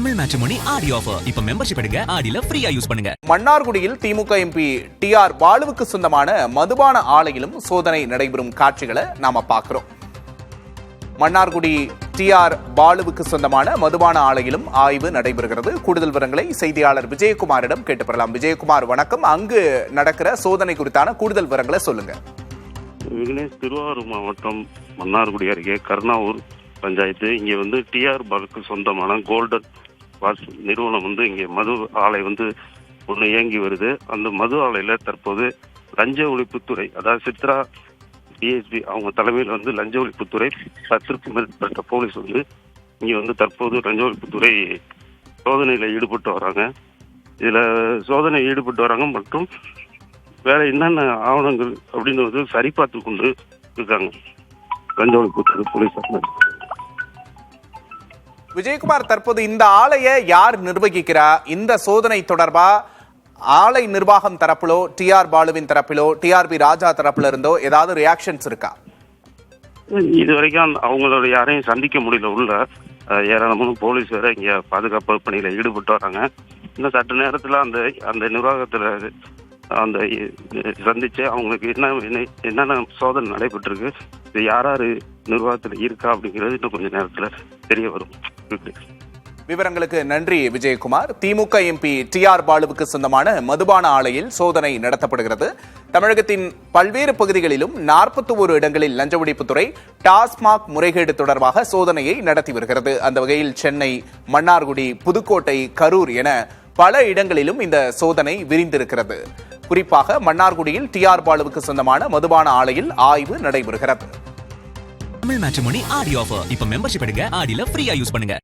Tamil matrimony ஆடி offer இப்ப membership எடுங்க, ஆடில ஃப்ரீயா யூஸ் பண்ணுங்க. மன்னார்குடியில் திமுக எம்பி டிஆர் பாலுவுக்கு சொந்தமான மதுபான ஆலையிலும் சோதனை நடைபெறும் காட்சிகளை நாம பார்க்கிறோம். மன்னார்குடி டிஆர் பாலுவுக்கு சொந்தமான மதுபான ஆலையிலும் ஆய்வு நடைபெறுகிறது. கூடுதல் விவரங்களை செய்தியாளர் விஜயகுமாரிடம் கேட்டு பெறலாம். விஜயகுமார், வணக்கம். அங்கு நடக்கிற சோதனை குறித்தான கூடுதல் விவரங்களை சொல்லுங்க. விக்னேஷ், திருவாரூர் மாவட்டம் மன்னார்குடி அருகே கருணாவூர் பஞ்சாயத்து. இங்கே டிஆர் பாலுக்கு சொந்தமான கோல்டன் வாஷ் நிறுவனம் இங்கே மது ஆலை ஒன்று இயங்கி வருது. அந்த மது ஆலையில தற்போது லஞ்ச ஒழிப்புத்துறை, அதாவது சித்ரா டிஎஸ்பி அவங்க தலைமையில் லஞ்ச ஒழிப்புத்துறை 10க்கும் மேற்பட்ட போலீஸ் இங்கே தற்போது லஞ்ச ஒழிப்புத்துறை சோதனையில் ஈடுபட்டு வராங்க. இதில் சோதனை ஈடுபட்டு வராங்க மற்றும் வேற என்னென்ன ஆவணங்கள் அப்படின்னு சரிபார்த்து கொண்டு இருக்காங்க லஞ்ச ஒழிப்புத்துறை போலீஸ். விஜயகுமார், தற்போது இந்த ஆலையை யார் நிர்வகிக்கிறா? இந்த சோதனை தொடர்பா ஆலை நிர்வாகம் தரப்பிலோ, டிஆர் பாலுவின் தரப்பிலோ, டிஆர்பி ராஜா தரப்புல இருந்தோ ஏதாவது ரியாக்ஷன்ஸ் இருக்கா? இது வரைக்கும் அவங்களோட யாரையும் சந்திக்க முடியல. உள்ள ஏராளமான போலீஸ் வேற இங்க பாதுகாப்பு பணியில ஈடுபட்டு வராங்க. இன்னும் சற்று நேரத்துல அந்த நிர்வாகத்துல சந்திச்சு அவங்களுக்கு என்னென்ன சோதனை நடைபெற்று இருக்கு, இது யாரு நிர்வாகத்துல இருக்கா அப்படிங்கிறது இன்னும் கொஞ்ச நேரத்துல தெரிய வரும். விவரங்களுக்கு நன்றி விஜயகுமார். திமுக எம்பி டிஆர் பாலுவுக்கு சொந்தமான மதுபான ஆலையில் சோதனை நடத்தப்படுகிறது. தமிழகத்தின் பல்வேறு பகுதிகளிலும் 41 இடங்களில் லஞ்ச ஒழிப்புத்துறை டாஸ்மாக் முறைகேடு தொடர்பாக சோதனையை நடத்தி வருகிறது. அந்த வகையில் சென்னை, மன்னார்குடி, புதுக்கோட்டை, கரூர் என பல இடங்களிலும் இந்த சோதனை விரிந்திருக்கிறது. குறிப்பாக மன்னார்குடியில் டிஆர் பாலுவுக்கு சொந்தமான மதுபான ஆலையில் ஆய்வு நடைபெறுகிறது. தமிழ் மேட்ரிமோனி ஆடி ஆஃபர் இப்ப மெம்பர்ஷிப் எடுங்க, ஆடில ஃப்ரீயா யூஸ் பண்ணுங்க.